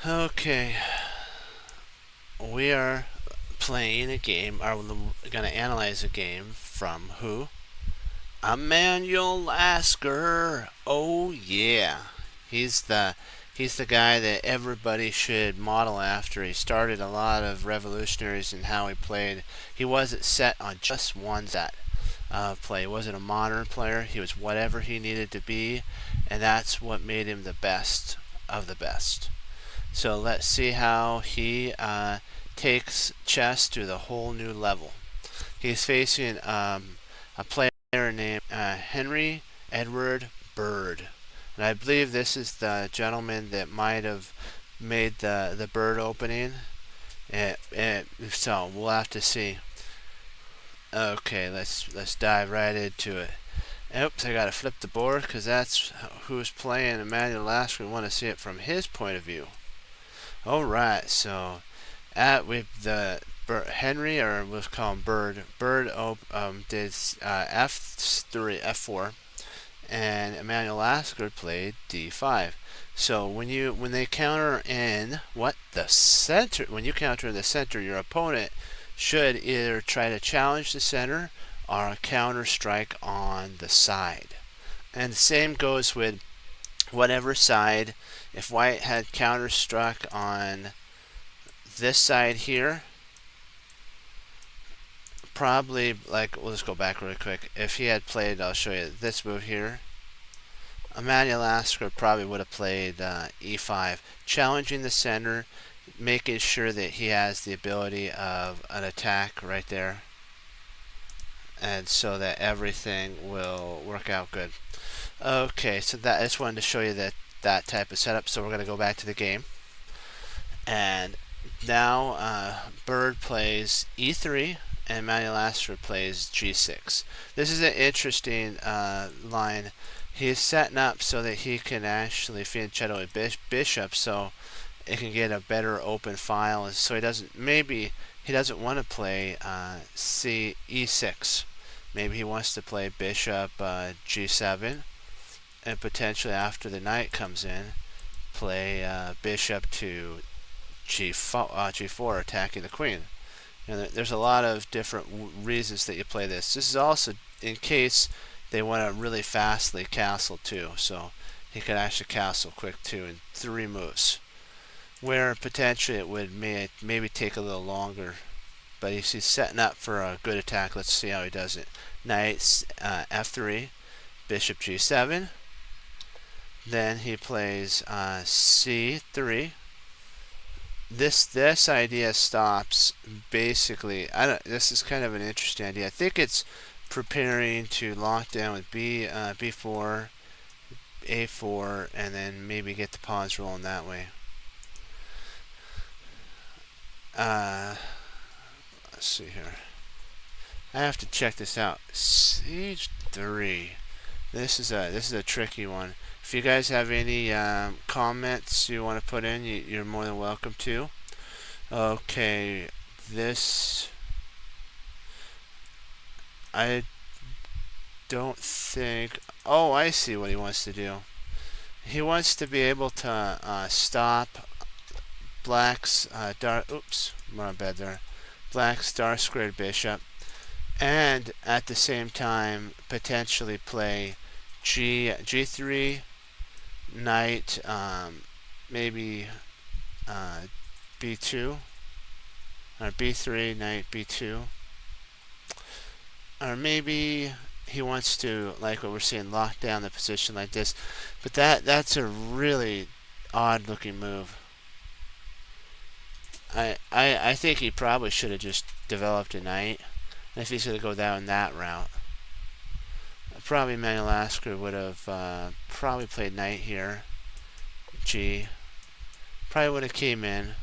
Okay, we are playing a game, or we're going to analyze a game from who? Emmanuel Lasker. Oh yeah, he's the he's the guy that everybody should model after. He started a lot of revolutionaries in how he played. He wasn't set on just one set of play. He wasn't a modern player. He was whatever he needed to be, and that's what made him the best of the best. So let's see how he takes chess to the whole new level. He's facing a player named Henry Edward Bird. And I believe this is the gentleman that might have made the bird opening. So we'll have to see. Okay, let's dive right into it. Oops, I gotta flip the board because that's who's playing Emmanuel Lasker. We want to see it from his point of view. All right, so with the Henry, or we'll call him Bird. Bird did F3, F4, and Emmanuel Lasker played D5. So when they counter in the center, when you counter in the center, your opponent should either try to challenge the center or counter strike on the side. And the same goes with whatever side. If white had counter struck on this side here, probably, like, we'll just go back really quick. If he had played, I'll show you this move here, Emmanuel Lasker probably would have played e5, challenging the center, making sure that he has the ability of an attack right there, and so that everything will work out good. Okay, so I just wanted to show you that type of setup. So we're going to go back to the game, and now Bird plays e3 and Emmanuel Lasker plays g6. This is an interesting line. He's setting up so that he can actually fianchetto a bishop, so it can get a better open file. So he doesn't want to play e6. Maybe he wants to play bishop g7, and potentially after the knight comes in, play bishop to g4, attacking the queen. And there's a lot of different reasons that you play this. This is also in case they want to really fastly castle too. So he could actually castle quick too in 3 moves, where potentially it would maybe take a little longer. But he's setting up for a good attack. Let's see how he does it. Knight f3, bishop g7. Then he plays c3. This idea stops basically. This is kind of an interesting idea. I think it's preparing to lock down with b4, a4, and then maybe get the pawns rolling that way. Let's see here. I have to check this out. c3. This is a tricky one. If you guys have any comments you want to put in, you're more than welcome to. Okay, this, I don't think. Oh, I see what he wants to do. He wants to be able to stop Black's dark. Oops, my bad there. Black's dark squared bishop, and at the same time potentially play g3, knight, maybe b2, or b3, knight b2, or maybe he wants to, like what we're seeing, lock down the position like this. But that's a really odd looking move. I think he probably should have just developed a knight. And if he's going to go down that route, probably Emmanuel Lasker would have probably played knight here, G. Probably would have came in,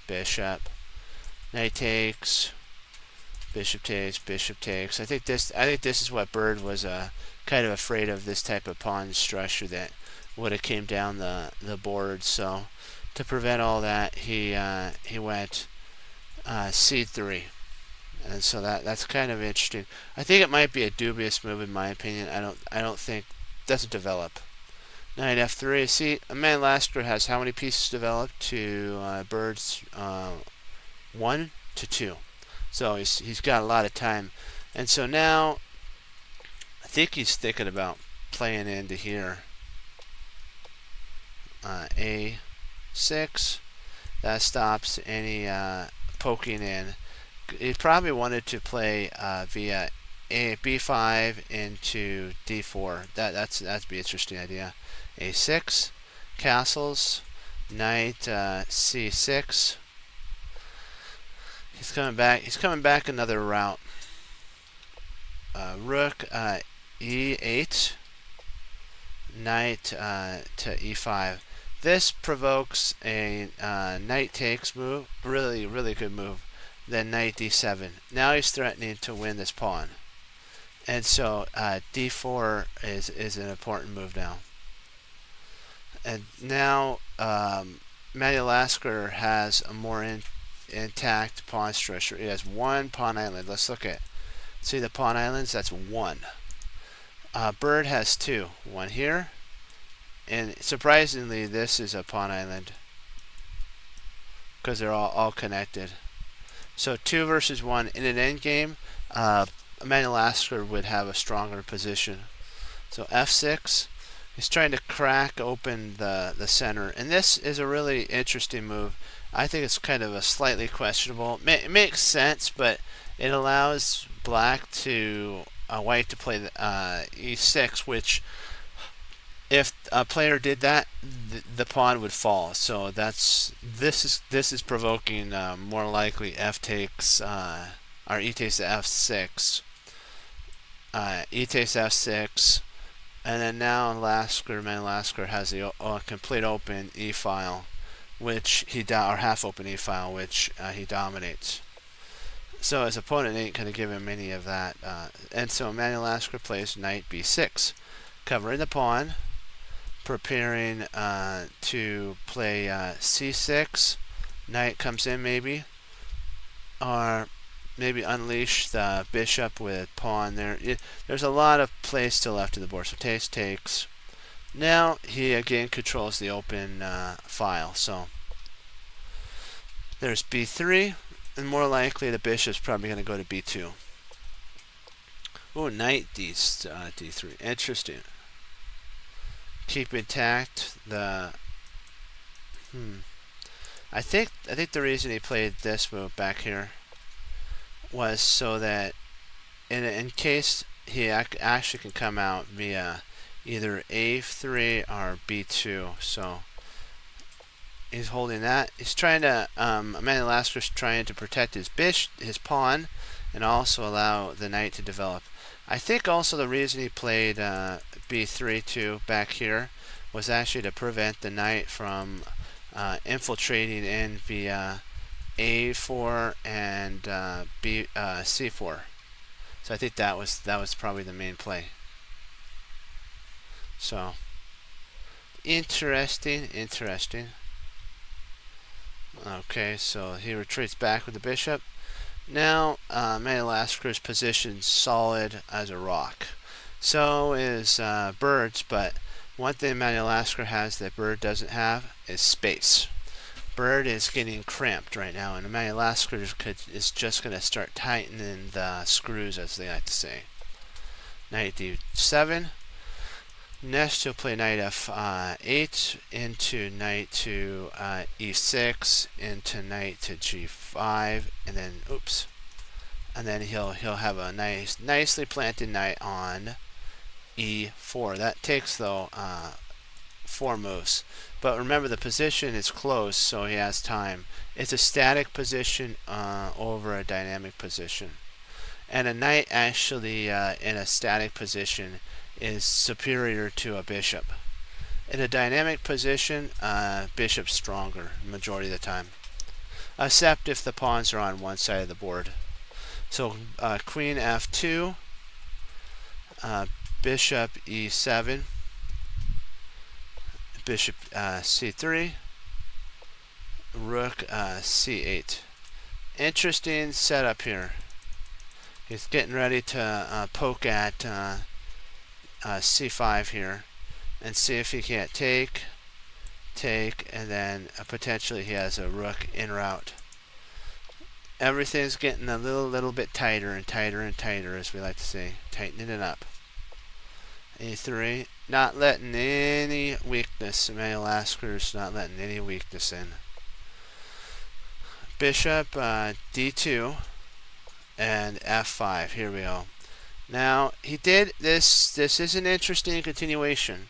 bishop, knight takes, bishop takes, bishop takes. I think this is what Bird was kind of afraid of, this type of pawn structure that would have came down the board. So to prevent all that, he went c3. And so that's kind of interesting. I think it might be a dubious move in my opinion. I don't think, doesn't develop. Knight f3. See, Madagascar has how many pieces developed to Bird's 1 to 2. So he's got a lot of time. And so now I think he's thinking about playing into here. A6. That stops any poking in. He probably wanted to play via b5 into d4. That'd be an interesting idea. A6, castles, knight c6. He's coming back. He's coming back another route. Rook e8, knight to e5. This provokes a knight takes move. Really good move. Then knight d7. Now he's threatening to win this pawn. And so d4 is an important move now. And now Madagascar has a more intact pawn structure. It has one pawn island. Let's look at. See the pawn islands? That's one. Bird has two. One here. And surprisingly, this is a pawn island. Because they're all connected. So 2 versus 1. In an endgame, Madagascar would have a stronger position. So f6. He's trying to crack open the center. And this is a really interesting move. I think it's kind of a slightly questionable. It makes sense, but it allows black to white to play the, e6, which if a player did that, the pawn would fall. So this is provoking more likely f takes or e takes to f6, e takes f6, and then now Madagascar has the complete open e file, which or half open e file, which he dominates. So his opponent ain't gonna give him any of that, and so Madagascar plays knight b6, covering the pawn, preparing to play c6. Knight comes in maybe, or maybe unleash the bishop with pawn there. There's a lot of play still left to the board. So takes. Now he again controls the open file. So there's b3, and more likely the bishop's probably going to go to b2. Oh, knight d3. Interesting. Keep intact the. I think the reason he played this move back here was so that in case he actually can come out via either a3 or b2. So he's holding that. He's trying to Madagascar's trying to protect his pawn, and also allow the knight to develop. I think also the reason he played b3 too back here was actually to prevent the knight from infiltrating in via a4 and c4. So I think that was probably the main play. So interesting. Okay, so he retreats back with the bishop. Now Madagascar's position solid as a rock. So is Bird's, but one thing Madagascar has that Bird doesn't have is space. Bird is getting cramped right now, and Madagascar is just going to start tightening the screws, as they like to say. Knight d7. Next, he'll play knight f8 into knight to e6 into knight to g5, and then and then he'll have a nicely planted knight on e4. That takes though 4 moves. But remember, the position is closed, so he has time. It's a static position over a dynamic position. And a knight actually in a static position is superior to a bishop. In a dynamic position, bishop's stronger majority of the time. Except if the pawns are on one side of the board. So queen f2, bishop e7, bishop c3, rook c8. Interesting setup here. He's getting ready to poke at c5 here. and see if he can't take, and then potentially he has a rook en route. Everything's getting a little bit tighter and tighter and tighter, as we like to say, tightening it up. A3, not letting any weakness. Emmanuel Lasker's not letting any weakness in. Bishop D2 and F5. Here we go. Now he did this. This is an interesting continuation.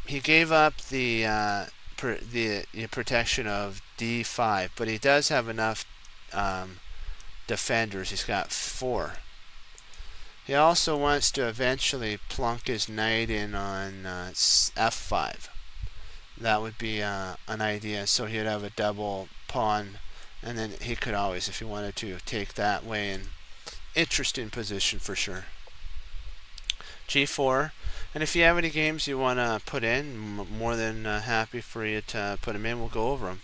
He gave up the protection of D5, but he does have enough defenders. He's got 4. He also wants to eventually plunk his knight in on F5. That would be an idea. So he'd have a double pawn, and then he could always, if he wanted to, take that way. And interesting position for sure. G4. And if you have any games you want to put in, more than happy for you to put them in. We'll go over them.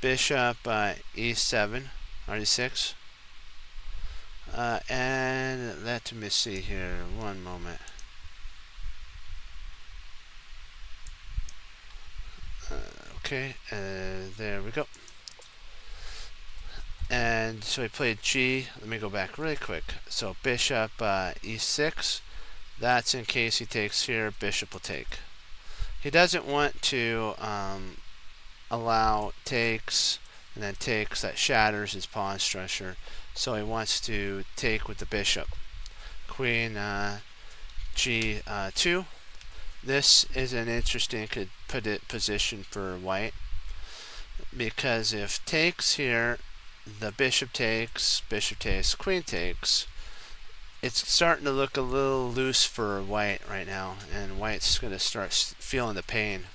Bishop E7, R6. And let me see here. One moment. Okay, there we go. And so he played G. Let me go back really quick. So bishop E6. That's in case he takes here. Bishop will take. He doesn't want to allow takes and then takes. That shatters his pawn structure. So he wants to take with the bishop. Queen G2. This is an interesting position for white, because if takes here, the bishop takes, queen takes. It's starting to look a little loose for white right now, and white's going to start feeling the pain.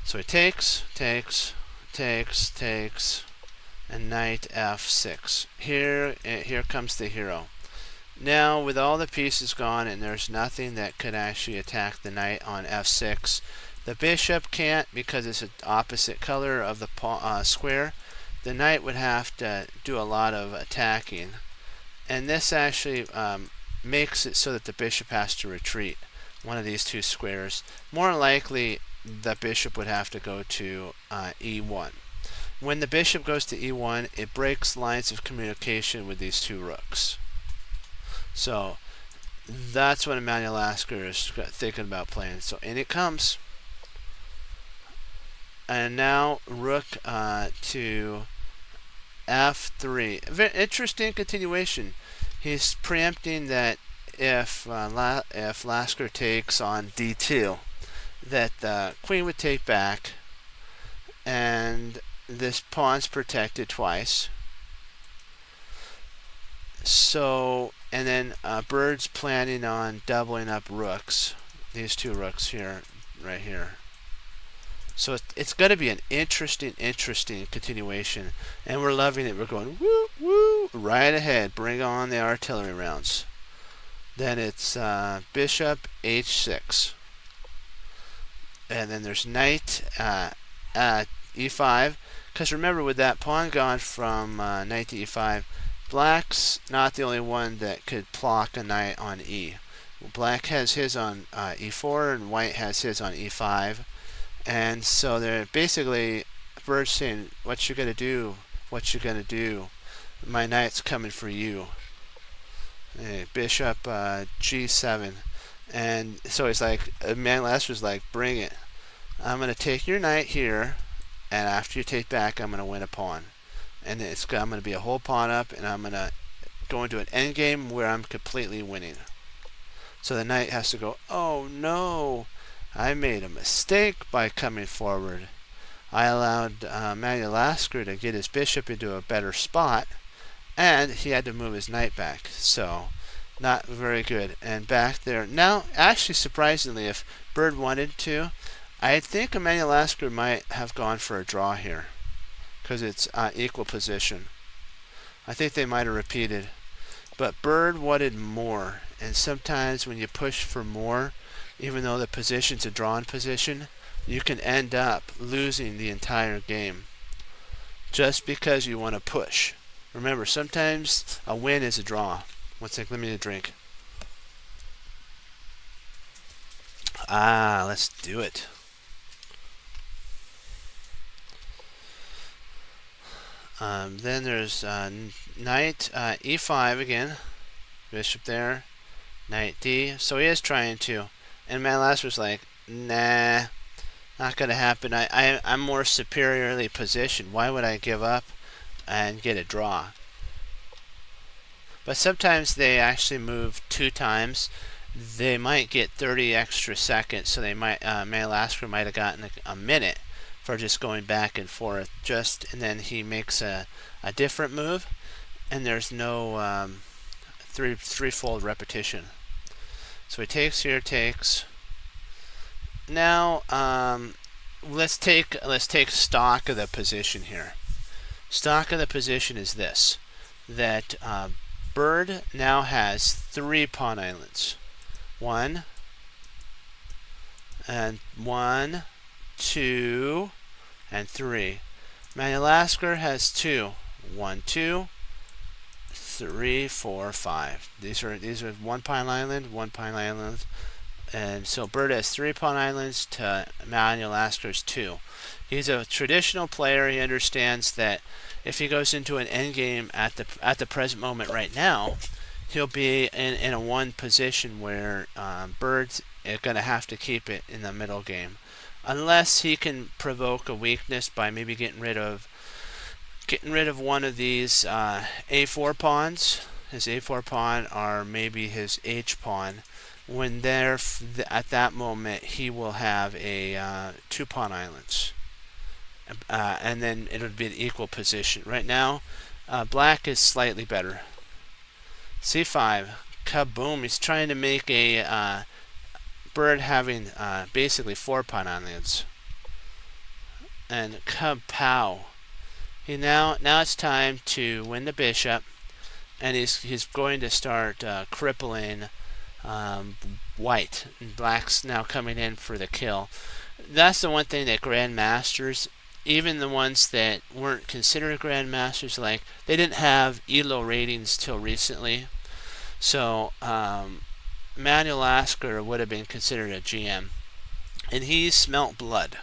So he takes, and knight F6. Here comes the hero. Now, with all the pieces gone and there's nothing that could actually attack the knight on F6, the bishop can't, because it's an opposite color of the square. The knight would have to do a lot of attacking, and this actually makes it so that the bishop has to retreat one of these two squares. More likely, the bishop would have to go to E1. When the bishop goes to E1, it breaks lines of communication with these two rooks. So that's what Emmanuel Lasker is thinking about playing. So in it comes. And now rook to F3. Very interesting continuation. He's preempting that if Lasker takes on D2, that the queen would take back, and this pawn's protected twice. So, and then Bird's planning on doubling up rooks. These two rooks here, right here. So it's going to be an interesting continuation, and we're loving it. We're going woo woo right ahead. Bring on the artillery rounds. Then it's bishop H6, and then there's knight at E5. Because remember, with that pawn gone from knight to E5, Black's not the only one that could block a knight on E. Black has his on E4, and White has his on E5. And so they're basically, Bird's saying, what you gonna do? What you gonna do? My knight's coming for you. Hey, bishop G7. And so it's like, Emmanuel Lasker's like, bring it. I'm gonna take your knight here, and after you take back, I'm gonna win a pawn. And I'm going to be a whole pawn up, and I'm going to go into an endgame where I'm completely winning. So the knight has to go, oh no, I made a mistake by coming forward. I allowed Emmanuel Lasker to get his bishop into a better spot, and he had to move his knight back. So not very good. And back there, now actually surprisingly, if Bird wanted to, I think Emmanuel Lasker might have gone for a draw here, because it's equal position. I think they might have repeated. But Bird wanted more. And sometimes when you push for more, even though the position's a drawn position, you can end up losing the entire game just because you want to push. Remember, sometimes a win is a draw. One sec, let me get a drink. Let's do it. Then there's knight e5 again. Bishop there. Knight d. So he is trying to. And Madalaskar's like, nah, not going to happen. I'm more superiorly positioned. Why would I give up and get a draw? But sometimes they actually move 2 times. They might get 30 extra seconds, so they might Madalascar might have gotten a minute for just going back and forth. And then he makes a different move, and there's no threefold repetition. So he takes here, takes. Now let's take stock of the position here. Stock of the position is this: that Bird now has 3 pawn islands. 1 and 1, 2, and 3. Madalascar has 2. 1, 2, 3, 4, 5. These are 1 pawn island, 1 pawn island, and so Bird has 3 pawn islands to Madalascar's 2. He's a traditional player. He understands that if he goes into an endgame at the present moment right now, he'll be in a 1 position where Bird's going to have to keep it in the middle game, unless he can provoke a weakness by maybe getting rid of one of these a4 pawns. His a4 pawn, or maybe his h pawn. When at that moment, he will have a 2 pawn islands. And then it would be an equal position. Right now, black is slightly better. c5, kaboom! He's trying to make a Bird having basically 4 pawn islands. And kapow! Now it's time to win the bishop, and he's going to start crippling white. And black's now coming in for the kill. That's the one thing that grandmasters, even the ones that weren't considered grandmasters, like, they didn't have ELO ratings till recently. So Madalascar would have been considered a GM, and he smelt blood.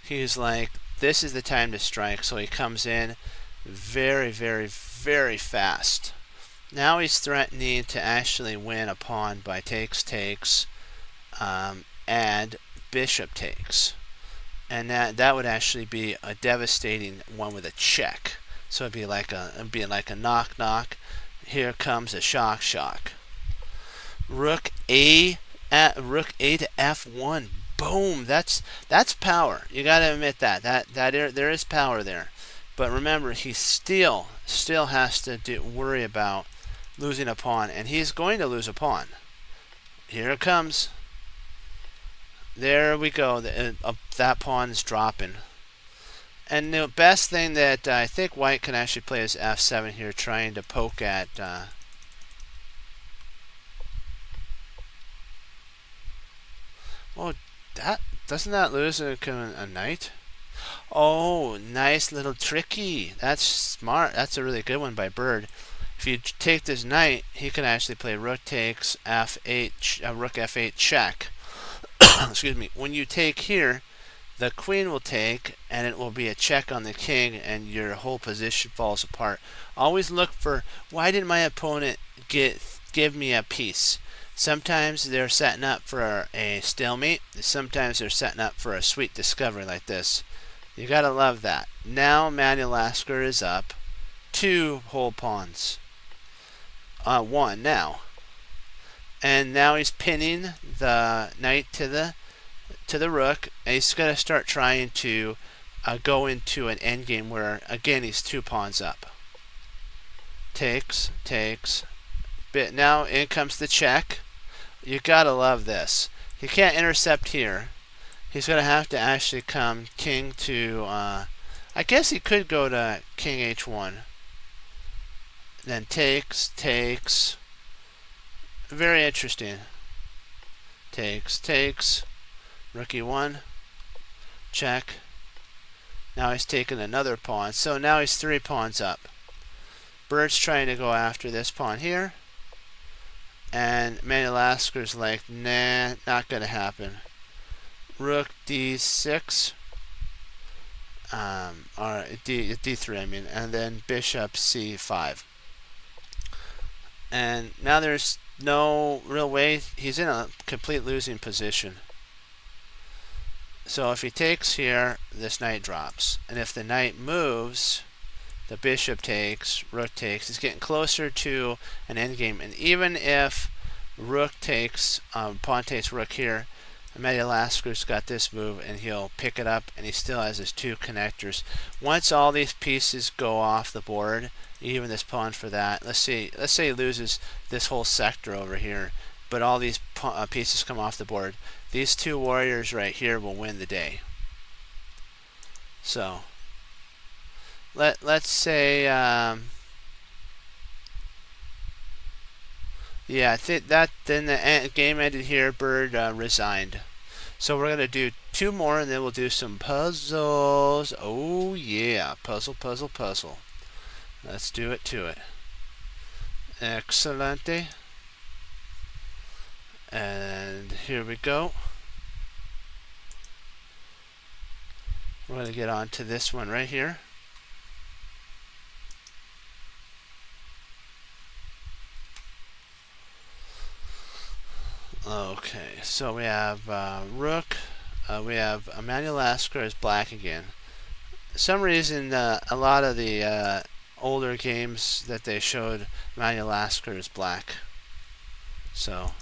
He's like, this is the time to strike. So he comes in very, very, very fast. Now he's threatening to actually win a pawn by takes, and bishop takes. And that would actually be a devastating one with a check. So it'd be like a knock. Here comes a shock. Rook A to F1. Boom! That's power. You got to admit that there is power there. But remember, he still has to worry about losing a pawn, and he's going to lose a pawn. Here it comes. There we go. That pawn is dropping. And the best thing that I think white can actually play is f7 here, trying to poke at. Doesn't that lose a knight? Oh, nice little tricky. That's smart. That's a really good one by Bird. If you take this knight, he can actually play rook takes f8, rook f8 check. Excuse me. When you take here, the queen will take, and it will be a check on the king, and your whole position falls apart. Always look for, why didn't my opponent give me a piece? Sometimes they're setting up for a stalemate. Sometimes they're setting up for a sweet discovery like this. You gotta love that. Now Madalascar is up 2 whole pawns. 1 now. And now he's pinning the knight to the rook, and he's going to start trying to go into an endgame where, again, he's 2 pawns up. Takes. But now in comes the check. You gotta love this. He can't intercept here. He's going to have to actually come king to, I guess he could go to king h1. Then takes. Very interesting. Takes. Rook e1. Check. Now he's taking another pawn. So now he's 3 pawns up. Bird's trying to go after this pawn here. And Madagascar's like, nah, not gonna happen. Rook d6, or d3, I mean, and then bishop c5. And now there's no real way. He's in a complete losing position. So if he takes here, this knight drops. And if the knight moves, the bishop takes, rook takes. He's getting closer to an endgame. And even if rook takes, pawn takes rook here, Madagascar's got this move, and he'll pick it up, and he still has his two connectors. Once all these pieces go off the board, even this pawn for that, let's say he loses this whole sector over here, but all these pieces come off the board. These two warriors right here will win the day. So let's say, yeah, I think that then the game ended here. Bird resigned. So we're gonna do two more, and then we'll do some puzzles. Oh yeah, puzzle. Let's do it to it. Excelente. And here we go. We're gonna get on to this one right here. Okay, so we have rook. We have Madagascar is black again. For some reason, a lot of the older games that they showed, Madagascar is black. So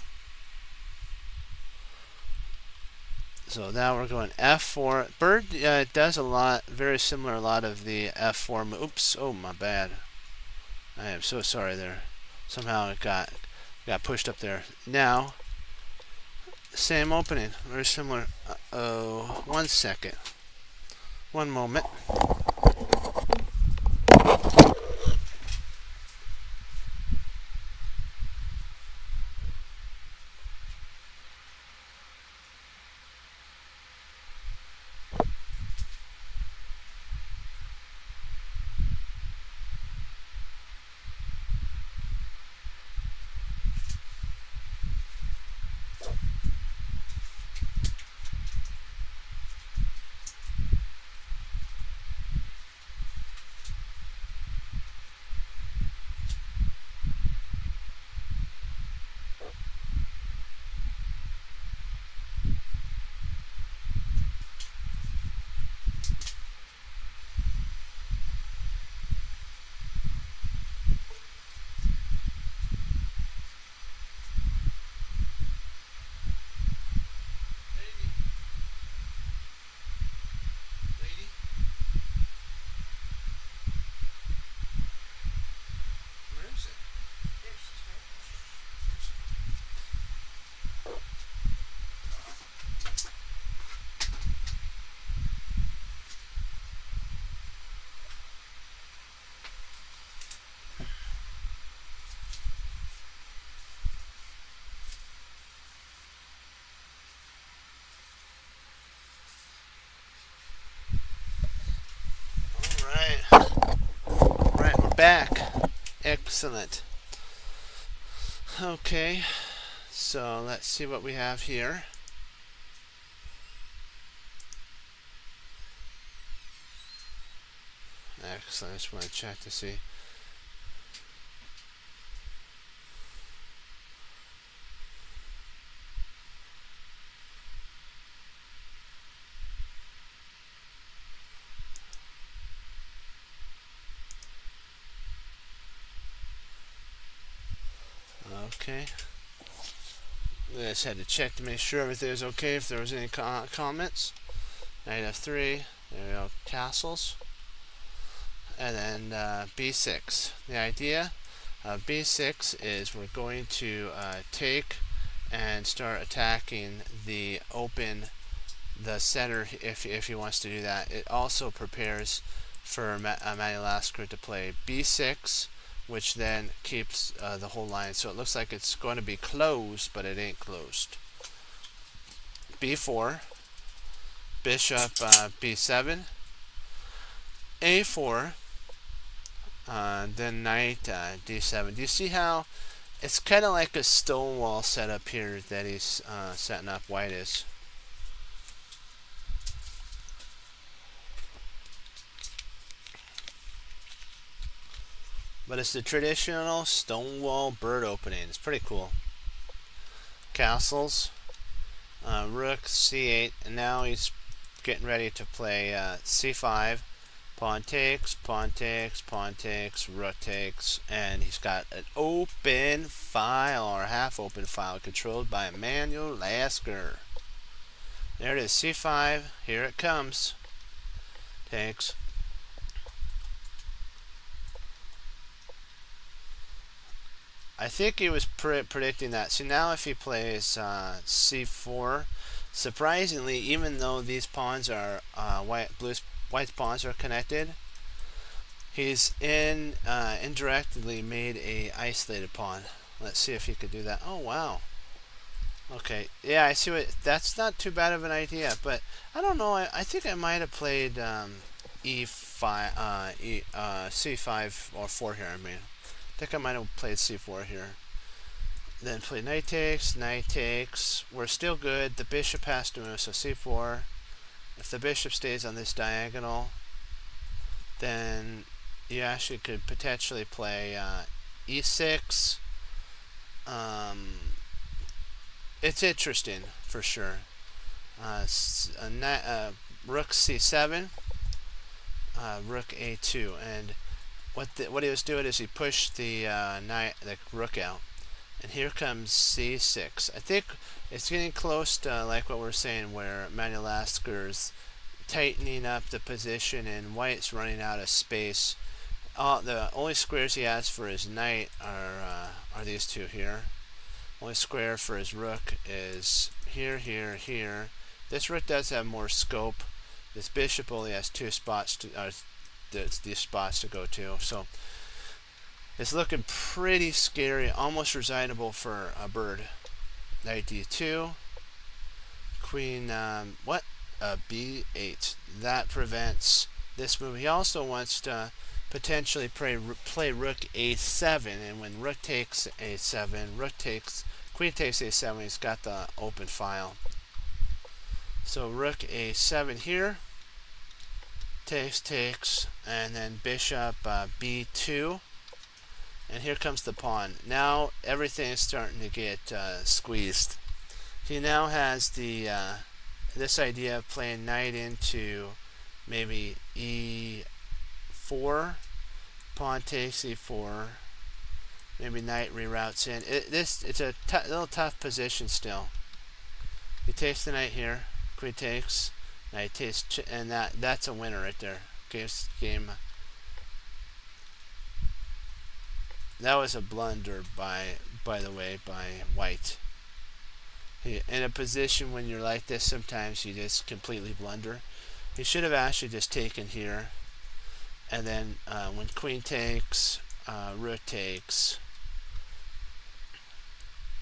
now we're going f4. Bird does a lot, very similar, a lot of the f4. Oops, oh my bad. I am so sorry there. Somehow it got pushed up there. Now, same opening, very similar. Uh-oh, 1 second. One moment. Right, we're back. Excellent. Okay, so let's see what we have here. Excellent. I just want to check to see. Okay. I just had to check to make sure everything was okay, if there was any comments. Knight f3. There we go. Castles. And then b6. The idea of b6 is we're going to take and start attacking the center if he wants to do that. It also prepares for Madagascar to play b6, which then keeps the whole line. So it looks like it's going to be closed, but it ain't closed. b4, bishop b7, a4, then knight d7. Do you see how It's kind of like a stonewall setup here that he's setting up. White is. But it's the traditional stonewall bird opening. It's pretty cool. Castles, rook c8, and now he's getting ready to play c5. Pawn takes, pawn takes, pawn takes, rook takes, and he's got an open file or half open file controlled by Emmanuel Lasker. There it is, c5. Here it comes. Takes. I think he was predicting that. So now if he plays c4, surprisingly, even though these pawns are white's pawns are connected, he's indirectly made a isolated pawn. Let's see if he could do that. Oh wow. Okay, yeah, I see what. That's not too bad of an idea, but I don't know. I think I might have played e5, c5 or 4 here. I mean, I think I might have played c4 here. Then play knight takes, knight takes. We're still good. The bishop has to move, so c4. If the bishop stays on this diagonal, then you actually could potentially play e6. It's interesting for sure. Rook c7, rook a2, and what he was doing is he pushed the rook out, and here comes c6. I think it's getting close to like what we're saying, where Manuel Lasker's tightening up the position and white's running out of space. The only squares he has for his knight are these two here. Only square for his rook is here, here, here. This rook does have more scope. This bishop only has two spots these spots to go to. So it's looking pretty scary, almost resignable for a bird. Knight d2, queen b8. That prevents this move. He also wants to potentially play rook a7, and when rook takes a7, queen takes a7, he's got the open file. So rook a7 here, takes, and then bishop b2, and here comes the pawn. Now everything is starting to get squeezed. He now has the this idea of playing knight into maybe e4, pawn takes e4, maybe knight reroutes in. It's a little tough position still. He takes the knight here, queen takes, knight takes, and that's a winner right there. Game. That was a blunder by the way, by white. In a position when you're like this, sometimes you just completely blunder. He should have actually just taken here, and then when queen takes, rook takes,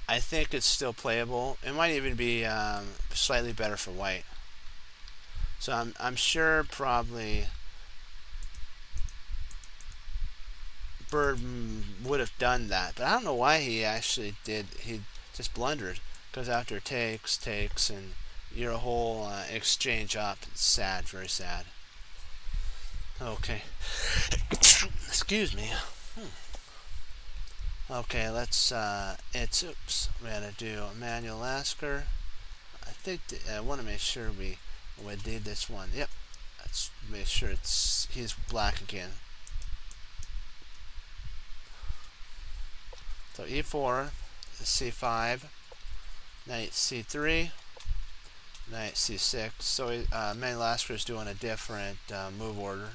I think it's still playable. It might even be slightly better for white. So I'm sure probably Bird would have done that, but I don't know why he actually did. He just blundered, because after takes, and your whole exchange up. It's sad, very sad. Okay. Excuse me. Okay, let's, oops, we're going to do Emmanuel Lasker. I think, I want to make sure we did this one. Yep. Let's make sure he's black again. So e4, c5, knight c3, knight c6. So Emmanuel Lasker is doing a different move order.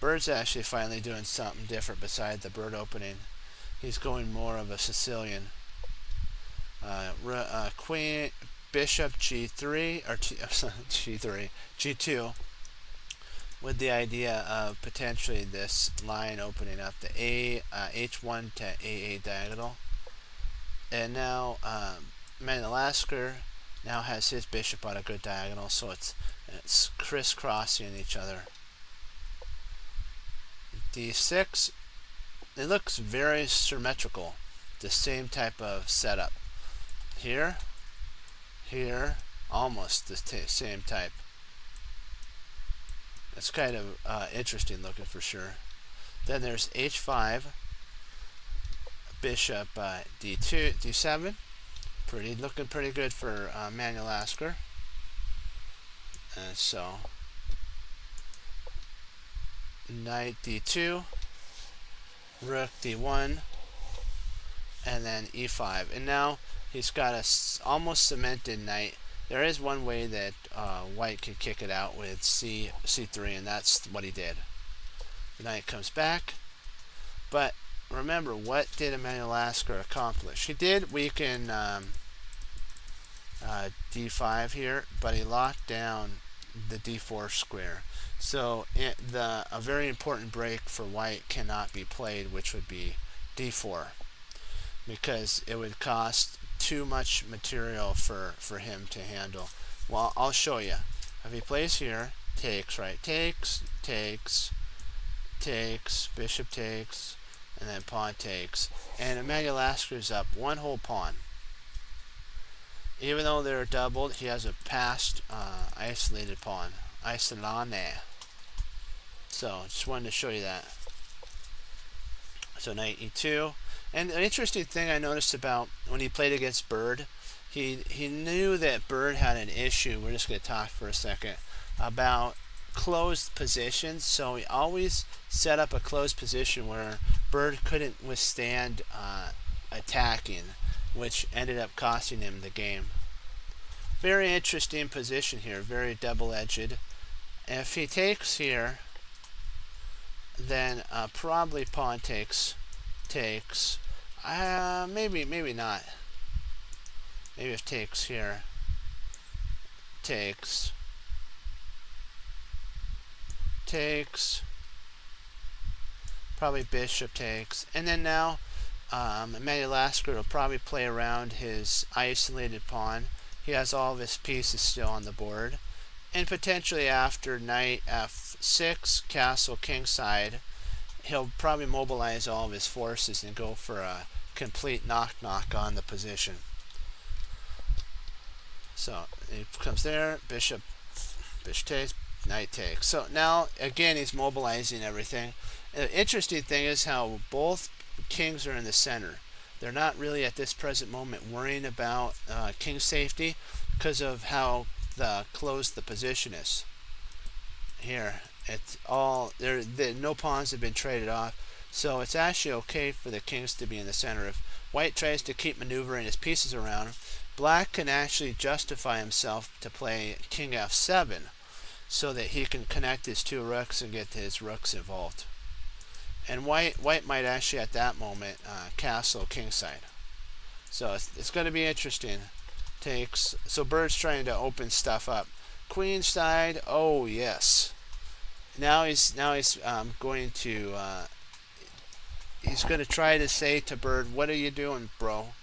Bird's actually finally doing something different beside the bird opening. He's going more of a Sicilian. Queen, bishop g3, or g2, with the idea of potentially this line opening up the h1 to a8 diagonal. And now Emmanuel Lasker now has his bishop on a good diagonal, so it's crisscrossing each other. d6. It looks very symmetrical. the same type of setup. Here, here, almost the same type. It's kind of interesting looking for sure. Then there's h5, bishop d2, d7. Looking pretty good for Manuel Lasker. And so knight d2, rook d1, and then e5. And now he's got a almost cemented knight. There is one way that white could kick it out with c3, and that's what he did. The knight comes back, but remember, what did Emmanuel Lasker accomplish? He did weaken d5 here, but he locked down the d4 square. So a very important break for white cannot be played, which would be d4, because it would cost too much material for him to handle. Well, I'll show you. If he plays here, takes, right? Takes, bishop takes, and then pawn takes. And Emmanuel Lasker's up one whole pawn. Even though they're doubled, he has a passed isolated pawn. Isolane. So, just wanted to show you that. So, knight e2. And an interesting thing I noticed about when he played against Bird, he knew that Bird had an issue. We're just going to talk for a second about closed positions. So he always set up a closed position where Bird couldn't withstand attacking, which ended up costing him the game. Very interesting position here, very double-edged. If he takes here, then probably pawn takes. Maybe not. Maybe if takes here, takes, probably bishop takes, and then now Emmanuel Lasker will probably play around his isolated pawn. He has all of his pieces still on the board, and potentially after knight f6, castle kingside, he'll probably mobilize all of his forces and go for a complete knock-knock on the position. So he comes there, bishop takes, knight takes. So now again he's mobilizing everything. The interesting thing is how both kings are in the center. They're not really at this present moment worrying about king safety because of how closed the position is. Here, it's all there. No pawns have been traded off, so it's actually okay for the kings to be in the center. If white tries to keep maneuvering his pieces around, black can actually justify himself to play king f7 so that he can connect his two rooks and get his rooks involved. And white might actually at that moment castle kingside. So it's going to be interesting. Takes. So Bird's trying to open stuff up. Queen side. Oh yes. Now he's going to try to say to Bird, "What are you doing, bro?"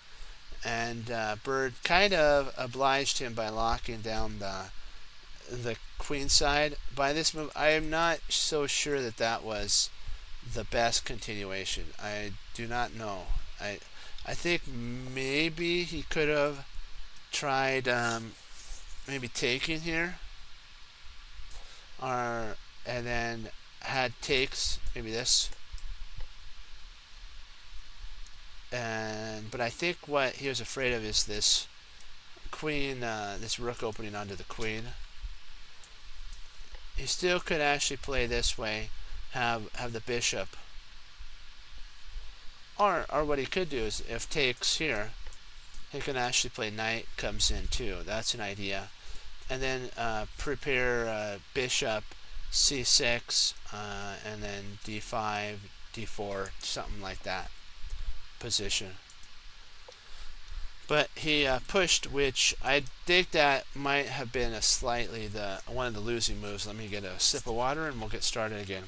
And Bird kind of obliged him by locking down the queen side. By this move, I am not so sure that was the best continuation. I do not know. I think maybe he could have tried maybe taking here, and then had takes, maybe this. But I think what he was afraid of is this queen, this rook opening onto the queen. He still could actually play this way, have the bishop, or what he could do is if takes here, he can actually play knight comes in too. That's an idea, and then prepare bishop c6, and then d5, d4, something like that position. But he pushed, which I think that might have been one of the losing moves. Let me get a sip of water and we'll get started again.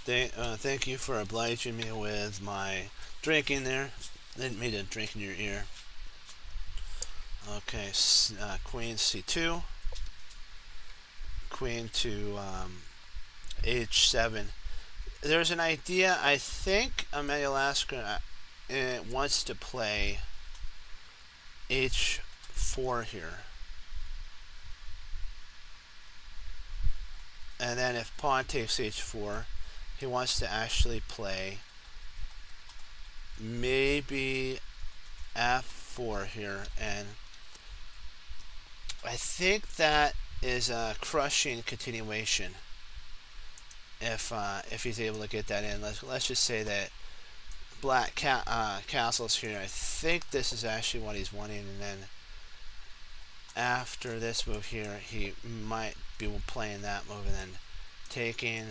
Thank you for obliging me with my drinking there. Didn't mean to drink in your ear. Okay, queen c2, queen to h7. There's an idea. I think Emmanuel Lasker wants to play h4 here. And then if pawn takes h4, he wants to actually play maybe f4 here. And I think that is a crushing continuation if he's able to get that in. Let's just say that black castles here. I think this is actually what he's wanting, and then after this move here, he might be playing that move and then taking.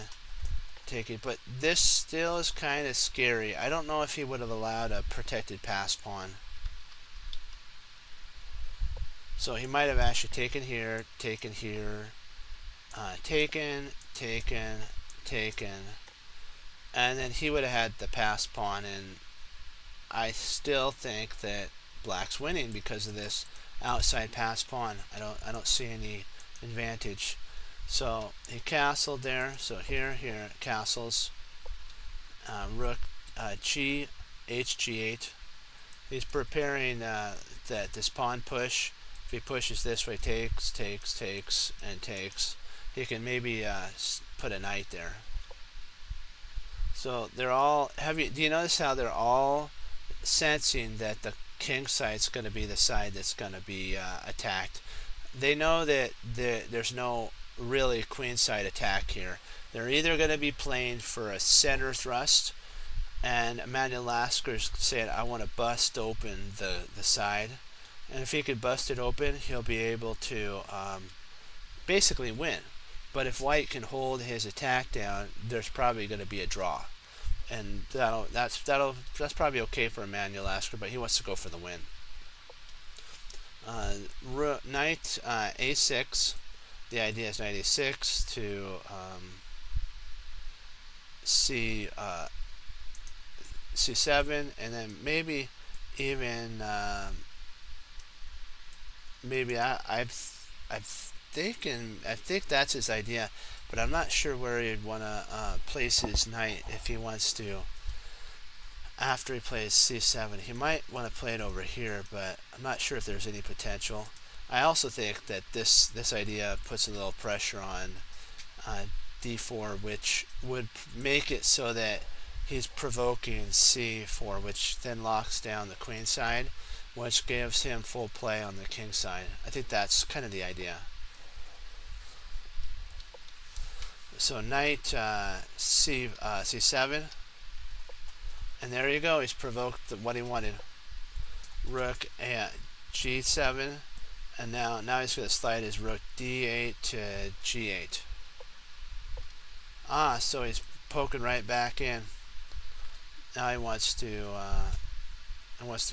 But this still is kind of scary. I don't know if he would have allowed a protected pass pawn. So he might have actually taken here, taken, and then he would have had the pass pawn, and I still think that black's winning because of this outside pass pawn. I don't see any advantage. So he castled there. So here, castles. Rook g, hg8. He's preparing that this pawn push. If he pushes this way, takes, and takes, he can maybe put a knight there. So they're all. Do you notice how they're all sensing that the king side's going to be the side that's going to be attacked? They know that there's no really queen side attack here. They're either going to be playing for a center thrust, and Emmanuel Lasker said, I want to bust open the side. And if he could bust it open, he'll be able to basically win. But if white can hold his attack down, there's probably going to be a draw. And that's probably okay for Emmanuel Lasker, but he wants to go for the win. Knight a6. The idea is knight a6 to c7, and then maybe even I think that's his idea, but I'm not sure where he'd want to place his knight if he wants to. After he plays c7, he might want to play it over here, but I'm not sure if there's any potential. I also think that this idea puts a little pressure on d4, which would make it so that he's provoking c4, which then locks down the queen side, which gives him full play on the king side. I think that's kind of the idea. So knight c7, and there you go. He's provoked what he wanted. Rook g7, and now he's going to slide his rook d8 to g8. So he's poking right back in. Now he wants to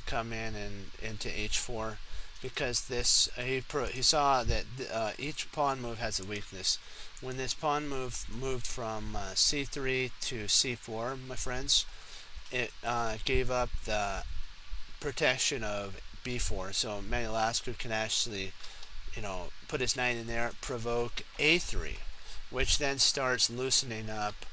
come in and into h4, because this he saw that each pawn move has a weakness. When this pawn move moved from c3 to c4, my friends, it gave up the protection of b4. So Emmanuel Lasker can actually, put his knight in there, provoke a3, which then starts loosening up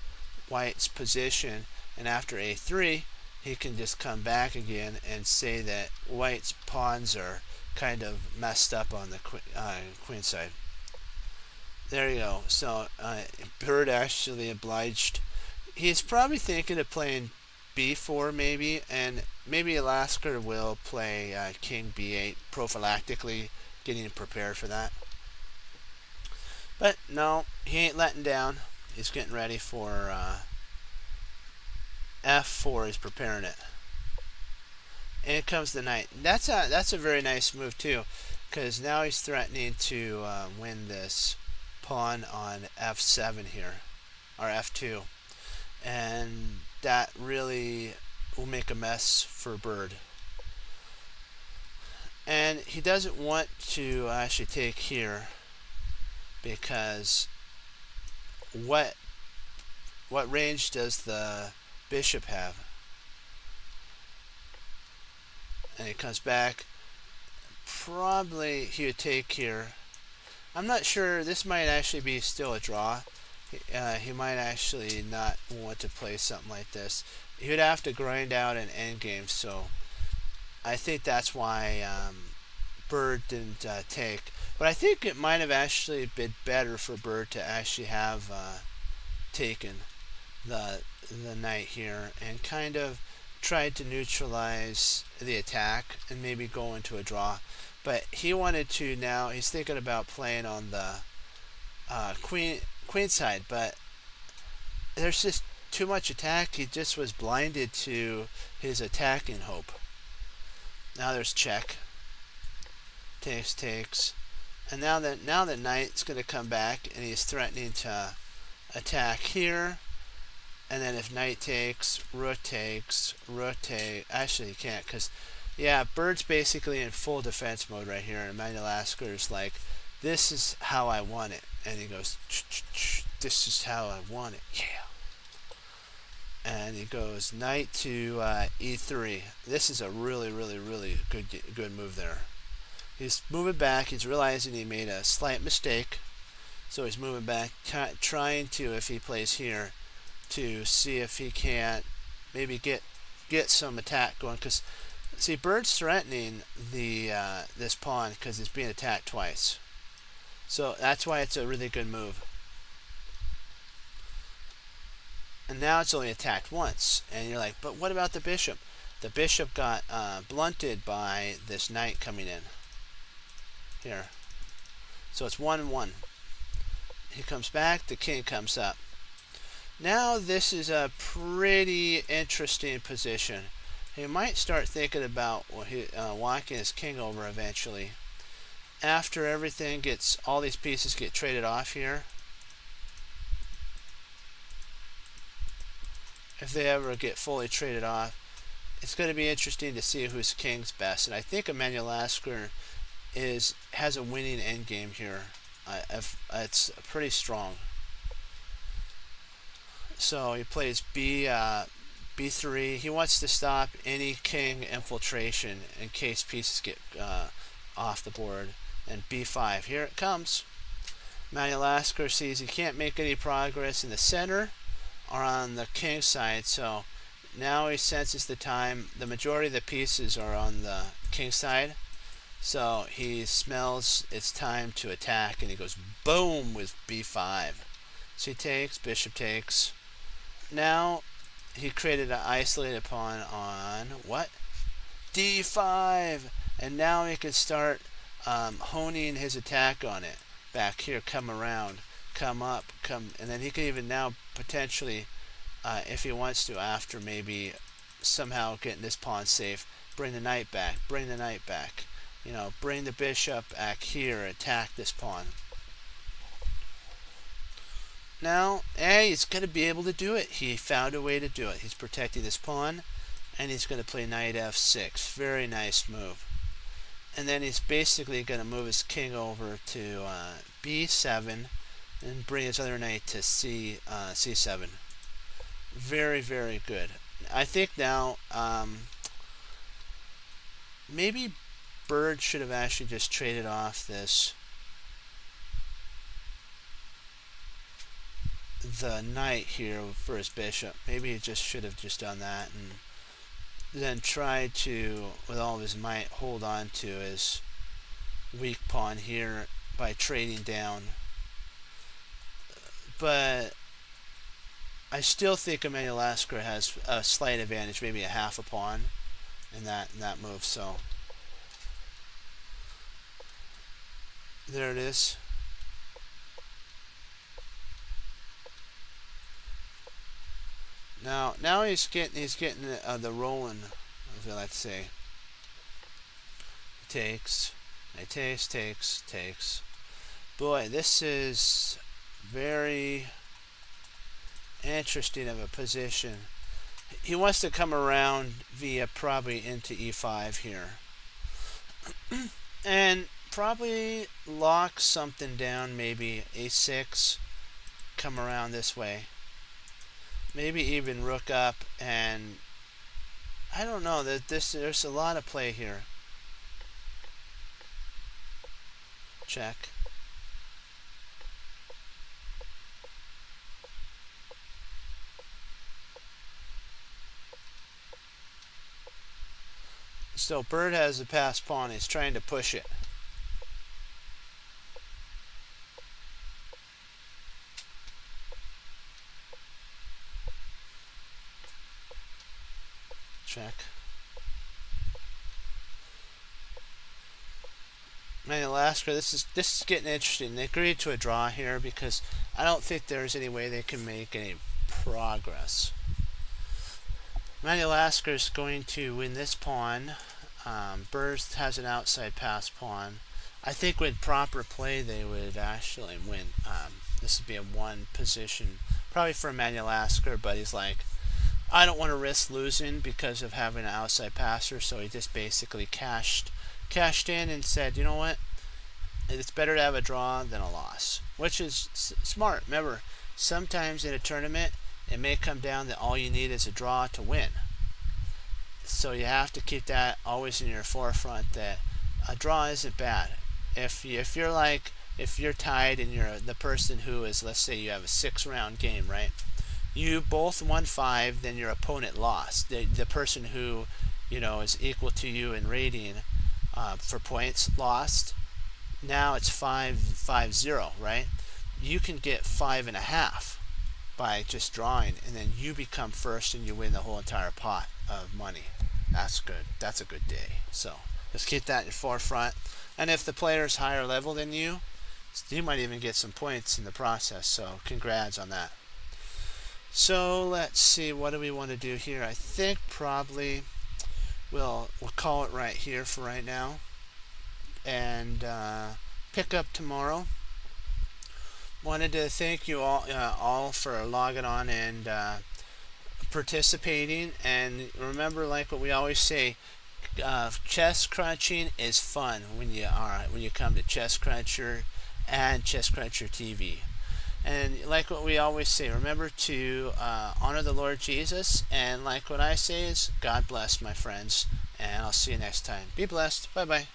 white's position, and after a3, he can just come back again and say that white's pawns are kind of messed up on the queen side. There you go. So Bird actually obliged. He's probably thinking of playing b4 maybe, and maybe Lasker will play king b8 prophylactically, getting prepared for that. But no, he ain't letting down. He's getting ready for f4. He's preparing it. And comes the knight. That's a very nice move too, because now he's threatening to win this pawn on f7 here, or f2, and that really will make a mess for Bird. And he doesn't want to actually take here, because what range does the bishop have? And he comes back. Probably he would take here. I'm not sure. This might actually be still a draw, He might actually not want to play something like this. He would have to grind out an endgame, so I think that's why Bird didn't take. But I think it might have actually been better for Bird to actually have taken the knight here and kind of tried to neutralize the attack and maybe go into a draw. But he wanted to now. He's thinking about playing on the queen side, but there's just too much attack. He just was blinded to his attacking hope. Now there's check, takes, and now the knight's going to come back and he's threatening to attack here. And then if knight takes, rook takes, actually he can't because, yeah, Bird's basically in full defense mode right here. And Emmanuel Asker's like, this is how I want it. And he goes, this is how I want it, yeah. And he goes knight to e3. This is a really good move there. He's moving back. He's realizing he made a slight mistake. So he's moving back, trying to, if he plays here, to see if he can't maybe get some attack going. Because, see, Bird's threatening the this pawn because it's being attacked twice. So that's why it's a really good move. And now it's only attacked once. And you're like, but what about the bishop? The bishop got blunted by this knight coming in. Here. So it's 1-1. He comes back, the king comes up. Now this is a pretty interesting position. He might start thinking about walking his king over eventually. After everything gets, all these pieces get traded off here. If they ever get fully traded off, it's going to be interesting to see whose king's best. And I think Emmanuel Asker has a winning endgame here. It's pretty strong. So he plays b3. He wants to stop any king infiltration in case pieces get off the board. And b5. Here it comes. Emmanuel Asker sees he can't make any progress in the center or on the king side, so now he senses the time. The majority of the pieces are on the king side, so he smells it's time to attack, and he goes boom with b5. So he takes, bishop takes. Now he created an isolated pawn on what? d5, and now he can start honing his attack on it. Back here, come around, come up, come, and then he can even now potentially, if he wants to, after maybe somehow getting this pawn safe, bring the knight back, bring the bishop back here, attack this pawn. Now, he's going to be able to do it. He found a way to do it. He's protecting this pawn, and he's going to play knight f6. Very nice move. And then he's basically going to move his king over to b7 and bring his other knight to c7. Very good. I think now maybe Bird should have actually just traded off the knight here for his bishop. Maybe he just should have just done that and then tried to, with all of his might, hold on to his weak pawn here by trading down. But I still think Emmanuel Asker has a slight advantage, maybe a half a pawn in that move. So there it is. Now he's getting the rolling, as I like to say. Takes. Boy, this is very interesting of a position. He wants to come around via probably into e5 here. And probably lock something down, maybe a6, come around this way. Maybe even rook up, and I don't know, there's a lot of play here. Check. So Bird has a pass pawn. He's trying to push it. Check. Alaska, this is getting interesting. They agreed to a draw here because I don't think there's any way they can make any progress. Alaska is going to win this pawn. Burst has an outside pass pawn. I think with proper play they would actually win. This would be a one position, probably for Alaska, but he's like, I don't want to risk losing because of having an outside passer, so he just basically cashed in and said, you know what, it's better to have a draw than a loss, which is smart. Remember, sometimes in a tournament it may come down that all you need is a draw to win, so you have to keep that always in your forefront, that a draw isn't bad. If you're tied and you're the person who is, let's say you have a 6-round game, right? You both won 5, then your opponent lost. The person who, is equal to you in rating for points lost. Now it's 5-0, right? You can get 5.5 by just drawing, and then you become first and you win the whole entire pot of money. That's good. That's a good day. So just keep that in your forefront. And if the player's higher level than you might even get some points in the process. So congrats on that. So let's see, what do we want to do here? I think probably we'll call it right here for right now, and pick up tomorrow. Wanted to thank you all for logging on and participating. And remember, like what we always say, chess crunching is fun when you come to Chess Cruncher and Chess Cruncher TV. And like what we always say, remember to honor the Lord Jesus. And like what I say is, God bless, my friends. And I'll see you next time. Be blessed. Bye-bye.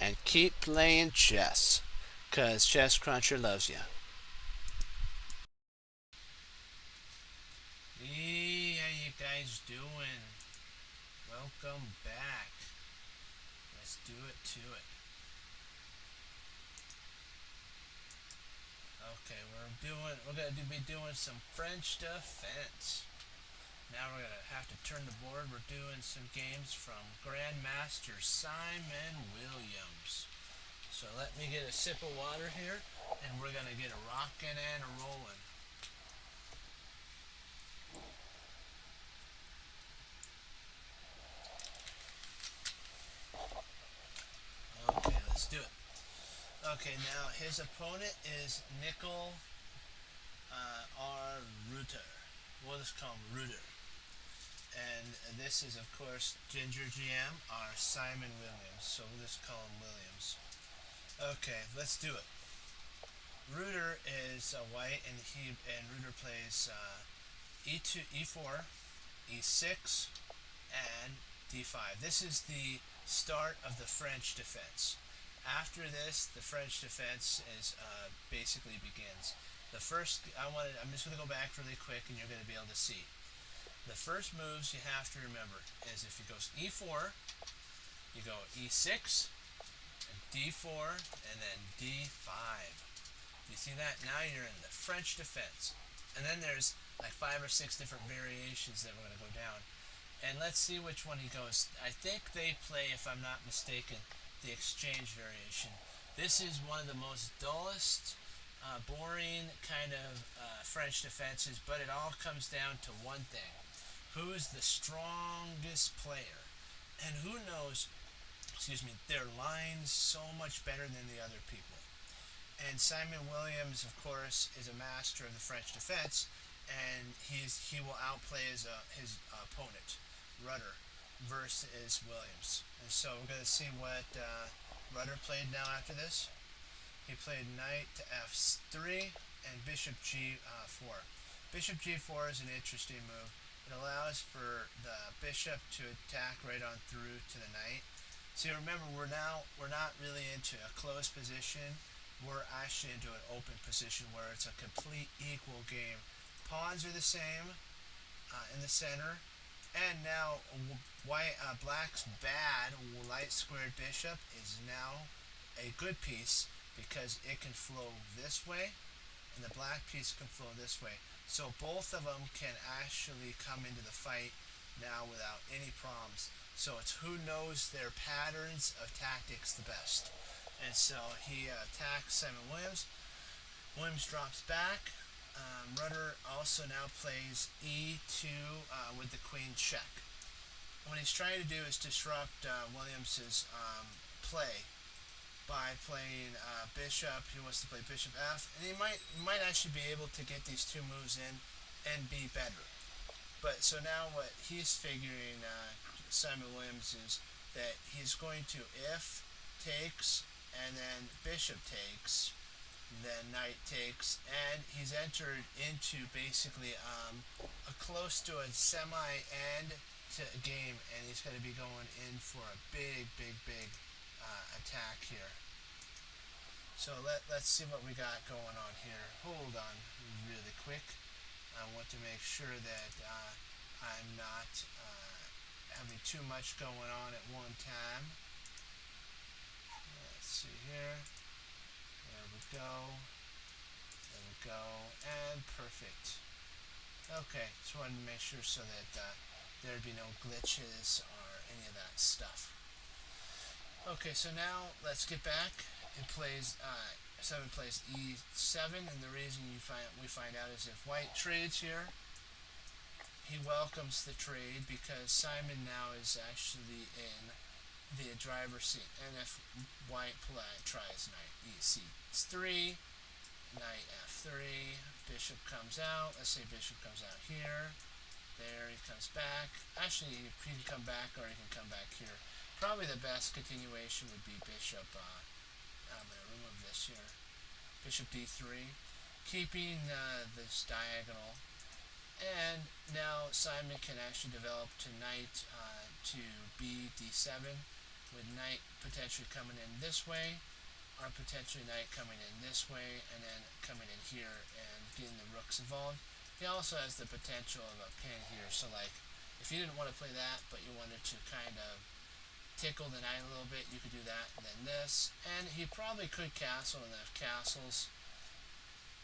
And keep playing chess, because Chess Cruncher loves you. Hey, how you guys doing? Welcome back. Let's do it to it. Okay, we're gonna be doing some French defense. Now we're gonna have to turn the board. We're doing some games from Grandmaster Simon Williams. So let me get a sip of water here, and we're gonna get a rockin' and a rollin'. Okay, let's do it. Okay, now his opponent is Nickel R. Reuter. We'll just call him Reuter. And this is, of course, Ginger GM, our Simon Williams. So we'll just call him Williams. Okay, let's do it. Reuter is white, and Reuter plays E2, E4, E6, and D5. This is the start of the French defense. After this, the French defense is basically begins. I'm just going to go back really quick, and you're going to be able to see. The first moves you have to remember is if he goes E4, you go E6, and D4, and then D5. You see that? Now you're in the French defense. And then there's like 5 or 6 different variations that we're going to go down. And let's see which one he goes. I think they play, if I'm not mistaken, the exchange variation. This is one of the most dullest, boring kind of French defenses, but it all comes down to one thing. Who is the strongest player? And who knows, their lines so much better than the other people. And Simon Williams, of course, is a master of the French defense, and he will outplay his opponent, Rudder, versus Williams. And so we're going to see what Rudder played now after this. He played knight to f3 and bishop g4. Bishop g4 is an interesting move. It allows for the bishop to attack right on through to the knight. See, remember, we're not really into a closed position. We're actually into an open position where it's a complete equal game. Pawns are the same in the center. And now white, black's bad light squared bishop is now a good piece because it can flow this way, and the black piece can flow this way. So both of them can actually come into the fight now without any problems. So it's who knows their patterns of tactics the best. And so he attacks Simon Williams. Williams drops back. Rudder also now plays e2 with the queen check. What he's trying to do is disrupt Williams's play by playing bishop. He wants to play bishop f, and he might actually be able to get these two moves in and be better. But so now what he's figuring, Simon Williams, is that he's going to if takes and then bishop takes, then knight takes, and he's entered into basically a close to a semi end to a game, and he's going to be going in for a big attack here. So let's see what we got going on here. Hold on really quick. I want to make sure that I'm not having too much going on at one time. Let's see here. There we go. There we go. And perfect. Okay, just wanted to make sure so that there'd be no glitches or any of that stuff. Okay, so now let's get back. It plays 7 plays e7, and the reason we find out is if white trades here, he welcomes the trade because Simon now is actually in the driver's seat. And if white tries knight e3, knight f3, bishop comes out. Let's say bishop comes out here. There, he comes back. Actually, he can come back or he can come back here. Probably the best continuation would be bishop. I'm going to remove this here. Bishop d3, keeping this diagonal. And now Simon can actually develop to knight to b d7, with knight potentially coming in this way, or potentially knight coming in this way, and then coming in here and getting the rooks involved. He also has the potential of a pin here, so like if you didn't want to play that but you wanted to kind of tickle the knight a little bit, you could do that, and then this. And he probably could castle and have castles.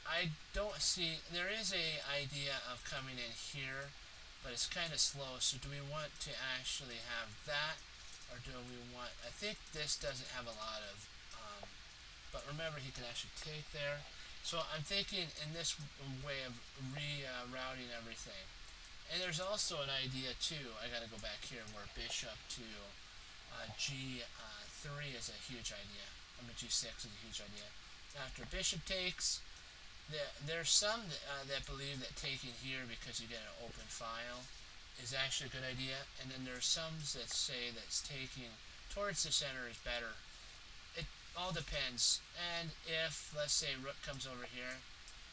I don't see, there is a idea of coming in here, but it's kind of slow. So do we want to actually have that, or do we want, I think this doesn't have a lot of, but remember he can actually take there. So I'm thinking in this way of rerouting everything. And there's also an idea too, I gotta go back here, where bishop to g3 is a huge idea. I mean g6 is a huge idea. After bishop takes, there's some that believe that taking here because you get an open file is actually a good idea, and then there's some that say that taking towards the center is better. It all depends. And if, let's say, rook comes over here,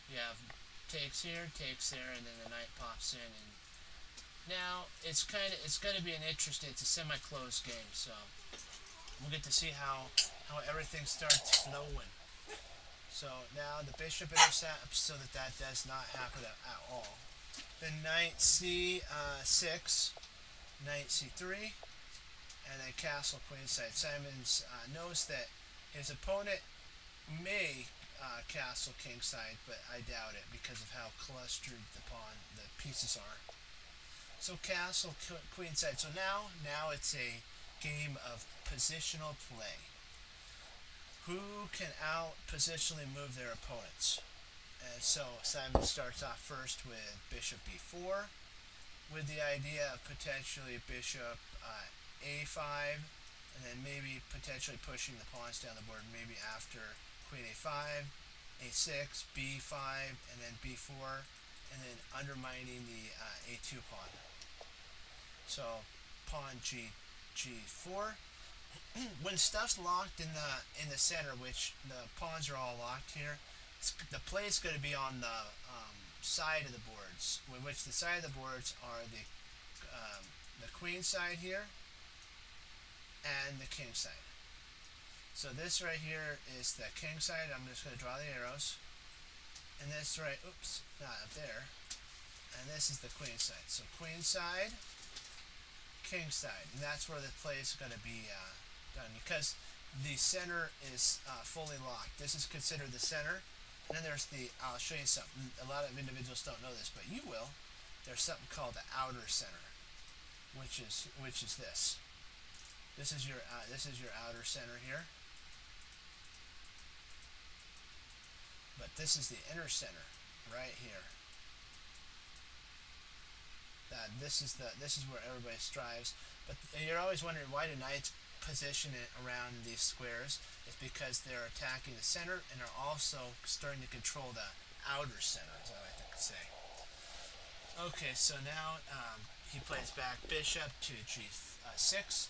you have takes here, takes there, and then the knight pops in. And now it's going to be an interesting. It's a semi-closed game, so we'll get to see how everything starts flowing. So now the bishop intercepts so that does not happen at all. Then knight c6, knight c3, and then castle queenside. Simons knows that his opponent may castle kingside, but I doubt it because of how clustered the pieces are. So castle queenside. So now it's a game of positional play. Who can out positionally move their opponents? And so Simon starts off first with bishop b4, with the idea of potentially bishop a5, and then maybe potentially pushing the pawns down the board, maybe after queen a5, a6, b5, and then b4, and then undermining the a2 pawn. So pawn g4. When stuff's locked in the center, which the pawns are all locked here, the play is going to be on the side of the boards, which the side of the boards are the queen side here and the king side. So this right here is the king side. I'm just going to draw the arrows, and this right, oops, not up there, and this is the queen side. So queen side, king side, and that's where the play is going to be done because the center is fully locked. This is considered the center. And then there's the. I'll show you something. A lot of individuals don't know this, but you will. There's something called the outer center, which is this. This is your outer center here, but this is the inner center right here. This is where everybody strives. But you're always wondering why do knights position it around these squares? It's because they're attacking the center and are also starting to control the outer center, as I like to say. Okay, so now he plays back bishop to g6.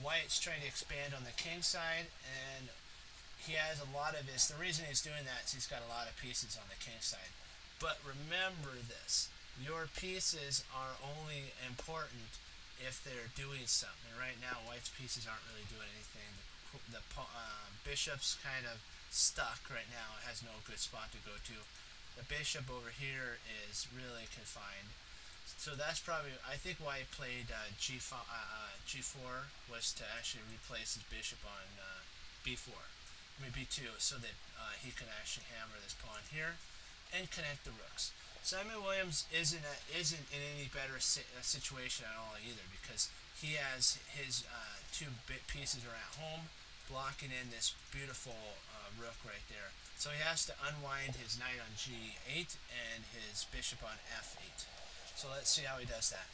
White's trying to expand on the king side, and he has a lot of his. The reason he's doing that is he's got a lot of pieces on the king side. But remember this: your pieces are only important if they're doing something. And right now, White's pieces aren't really doing anything. The bishop's kind of stuck right now. It has no good spot to go to. The bishop over here is really confined. So that's probably, I think why he played g4 was to actually replace his bishop on b4. I mean b2, so that he can actually hammer this pawn here and connect the rooks. Simon Williams isn't in any better situation at all either, because he has his two pieces are at home, blocking in this beautiful rook right there. So he has to unwind his knight on g8 and his bishop on f8. So let's see how he does that.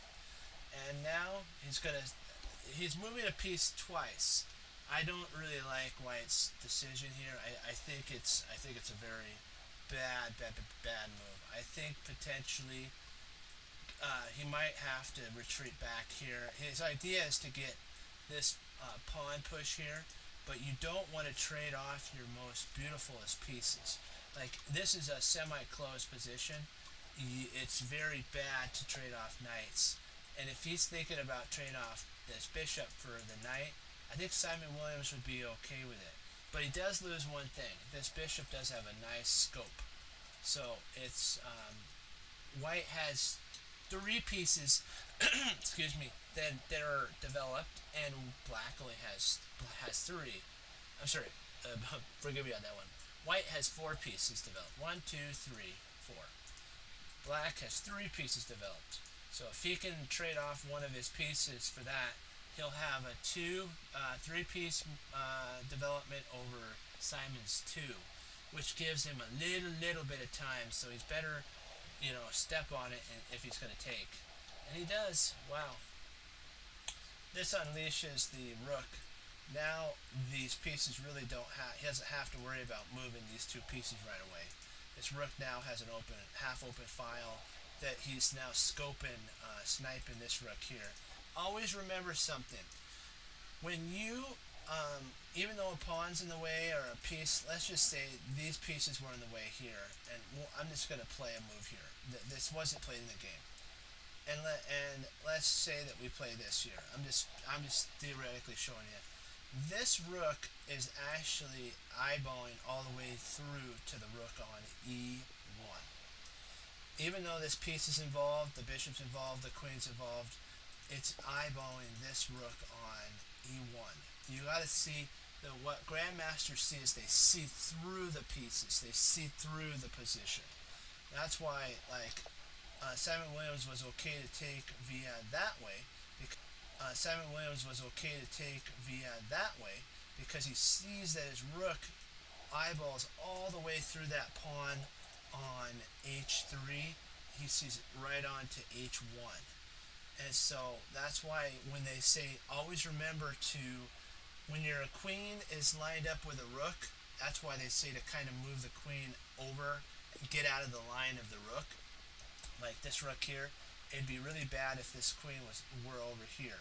And now he's moving a piece twice. I don't really like White's decision here. I think it's a very bad move. I think potentially he might have to retreat back here. His idea is to get this pawn push here, but you don't want to trade off your most beautifulest pieces. Like, this is a semi-closed position. It's very bad to trade off knights. And if he's thinking about trading off this bishop for the knight, I think Simon Williams would be okay with it. But he does lose one thing. This bishop does have a nice scope. So it's White has three pieces excuse me, that are developed, and Black only has three. I'm sorry, forgive me on that one. White has four pieces developed. 1, 2, 3, 4. Black has three pieces developed. So if he can trade off one of his pieces for that, he'll have a 3-piece development over Simon's 2, which gives him a little bit of time. So he's better, step on it if he's going to take. And he does. Wow. This unleashes the rook. Now these pieces really he doesn't have to worry about moving these two pieces right away. This rook now has an half-open file that he's now sniping this rook here. Always remember something. When you, even though a pawn's in the way or a piece, let's just say these pieces were in the way here, and I'm just going to play a move here. This wasn't played in the game. And let's say that we play this here. I'm just theoretically showing you. This rook is actually eyeballing all the way through to the rook on e1. Even though this piece is involved, the bishop's involved, the queen's involved, it's eyeballing this rook on e1. You got to see what grandmasters see is they see through the pieces. They see through the position. That's why, Simon Williams was okay to take via that way. Because he sees that his rook eyeballs all the way through that pawn on h3. He sees it right on to h1. And so that's why when they say, always remember when your queen is lined up with a rook, that's why they say to kind of move the queen over and get out of the line of the rook. Like this rook here, it'd be really bad if this queen were over here.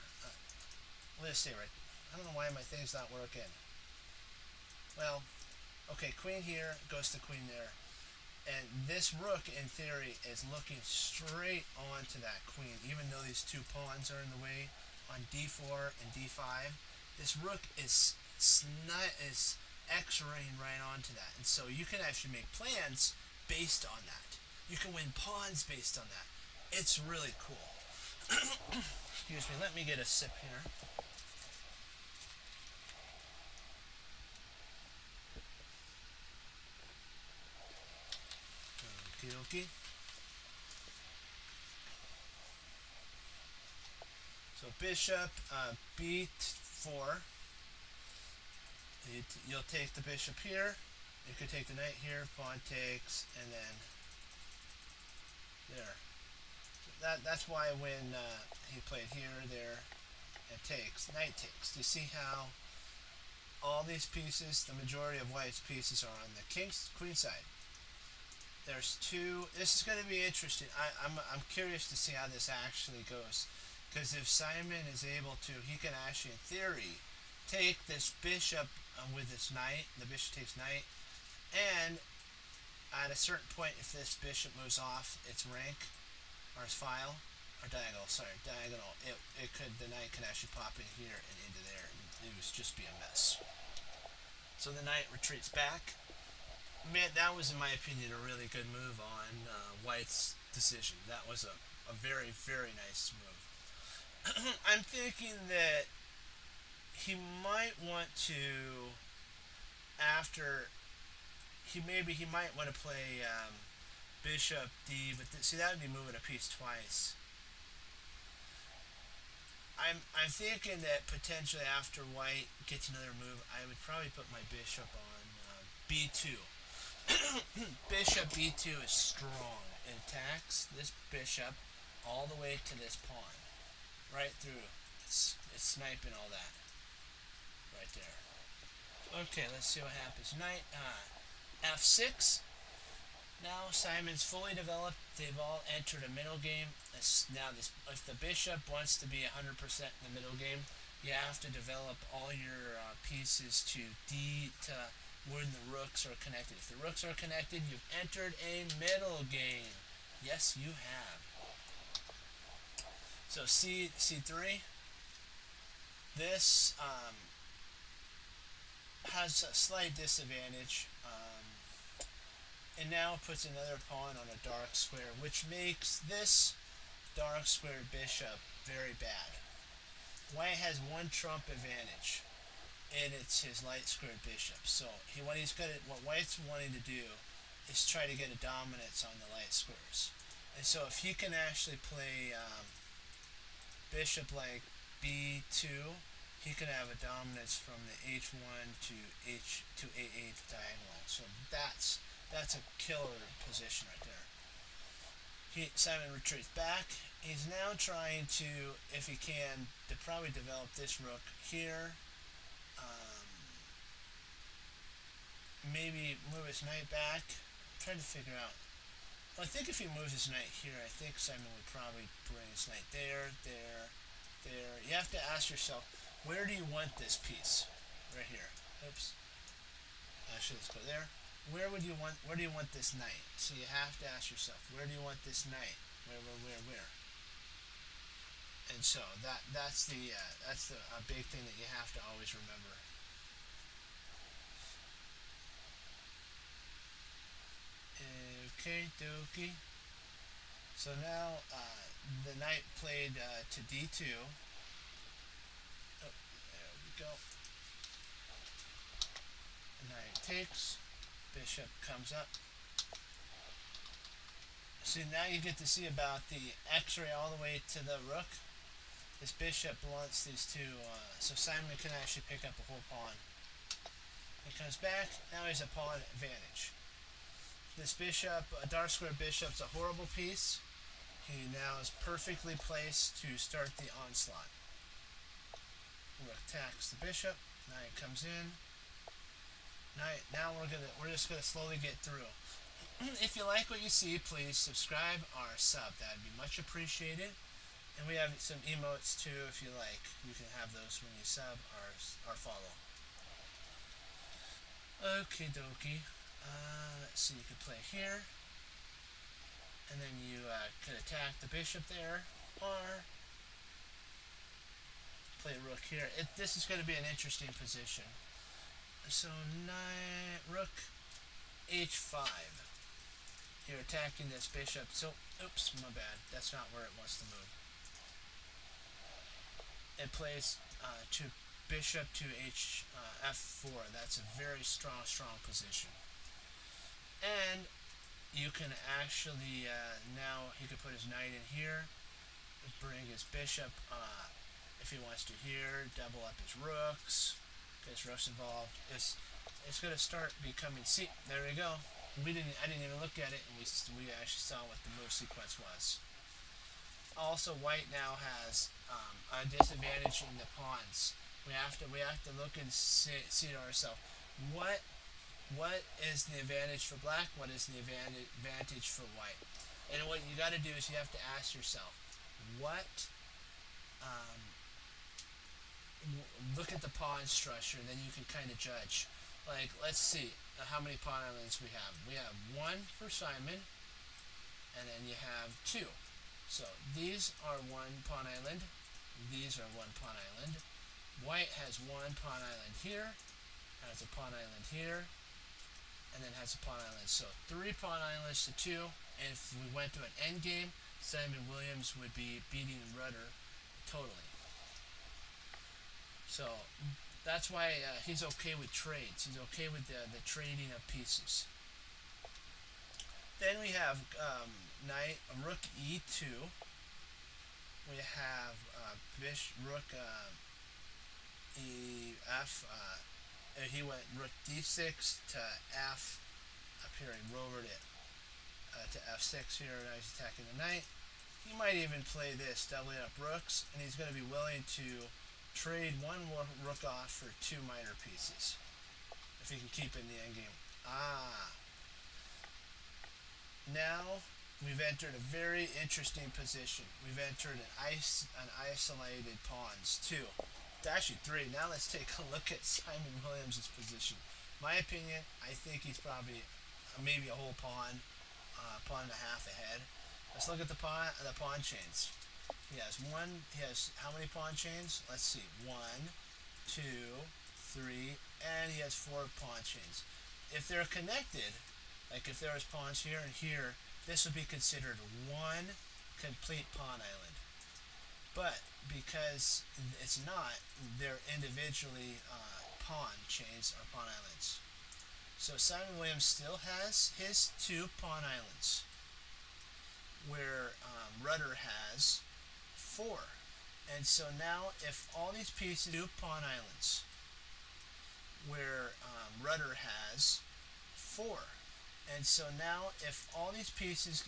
Let's see right. I don't know why my thing's not working. Well, okay, queen here goes to queen there, and this rook in theory is looking straight onto that queen, even though these two pawns are in the way on d4 and d5. This rook is x-raying right onto that, and so you can actually make plans based on that. You can win pawns based on that. It's really cool. Excuse me, let me get a sip here. Okie dokie. So bishop b4. You'll take the bishop here. You could take the knight here. Pawn takes, and then there. That's why when he played here, there, it takes. Knight takes. Do you see how all these pieces, the majority of white's pieces, are on the queen side? There's two. This is going to be interesting. I'm curious to see how this actually goes. Because if Simon is able to, he can actually, in theory, take this bishop with this knight. The bishop takes knight. And at a certain point, if this bishop moves off its rank, or its file, or diagonal, the knight could actually pop in here and into there, and it would just be a mess. So the knight retreats back. Man, that was, in my opinion, a really good move on White's decision. That was a very, very nice move. I'm thinking that he might want to, after, he might want to play bishop d, but see, that would be moving a piece twice. I'm thinking that potentially after White gets another move, I would probably put my bishop on b2. Bishop b2 is strong. It attacks this bishop all the way to this pawn. Right through. It's sniping all that. Right there. Okay, let's see what happens. Knight f6. Now Simon's fully developed. They've all entered a middle game. Now, if the bishop wants to be 100% in the middle game, you have to develop all your pieces to when the rooks are connected. If the rooks are connected, you've entered a middle game. Yes, you have. So c3. This has a slight disadvantage. And now puts another pawn on a dark square, which makes this dark square bishop very bad. White has one trump advantage, and it's his light squared bishop. So what White's wanting to do is try to get a dominance on the light squares. And so if he can actually play bishop like b2, he can have a dominance from the h1 to a8 diagonal. So that's a killer position right there. Simon retreats back. He's now trying to, if he can, to probably develop this rook here. Maybe move his knight back. I'm trying to figure out. Well, I think if he moves his knight here, I think Simon would probably bring his knight there, there, there. You have to ask yourself, where do you want this piece? Right here. Oops. Actually, let's go there. Where do you want this knight? So you have to ask yourself, where do you want this knight? Where? And so that's a big thing that you have to always remember. Okay, dokie. So now the knight played to d2. Oh, there we go. Knight takes. Bishop comes up. So now you get to see about the x-ray all the way to the rook. This bishop blunts these two, so Simon can actually pick up a whole pawn. He comes back, now he's a pawn advantage. This bishop, a dark square bishop's a horrible piece. He now is perfectly placed to start the onslaught. Rook attacks the bishop, knight comes in. Now we're just gonna slowly get through. If you like what you see, please subscribe or sub. That'd be much appreciated. And we have some emotes too, if you like. You can have those when you sub or follow. Okie dokie. Let's see. You could play here, and then you could attack the bishop there, or play rook here. This is going to be an interesting position. So rook h5. You're attacking this bishop. So, oops, my bad. That's not where it wants to move. it plays to bishop to f4. That's a very strong position. And you can actually now he could put his knight in here, bring his bishop if he wants to here, double up his rooks. Get his rooks involved. It's going to start becoming. See, there we go. I didn't even look at it, and we actually saw what the move sequence was. Also, white now has a disadvantage in the pawns. We have to look and see to ourselves what is the advantage for black, what is the advantage for white. And what you got to do is you have to ask yourself, what look at the pawn structure, then you can kind of judge. Like, let's see how many pawn islands we have. We have one for Simon, and then you have two. So these are one pawn island. These are one pawn island. White has one pawn island here, has a pawn island here, and then has a pawn island. So 3 pawn islands to 2. And if we went to an end game, Simon Williams would be beating Rudder totally. So that's why he's okay with trades. He's okay with the trading of pieces. Then we have knight rook e2. We have rook ef. He went rook d6 to f. Up here he rovered it to f6 here. Now he's attacking the knight. He might even play this, doubling up rooks, and he's going to be willing to trade one rook off for 2 minor pieces if he can keep it in the endgame. Now we've entered a very interesting position. We've entered an isolated pawns 2. It's actually 3. Now let's take a look at Simon Williams' position. My opinion, I think he's probably maybe a whole pawn and a half ahead. Let's look at the pawn chains. He has how many pawn chains? Let's see. 1, 2, 3, and he has 4 pawn chains. If they're connected, like if there was pawns here and here, this would be considered one complete pawn island. But because it's not, they're individually pawn chains or pawn islands. So Simon Williams still has his 2 pawn islands, where Rudder has 4. And so now if all these pieces 2 pawn islands, where Rudder has 4. And so now if all these pieces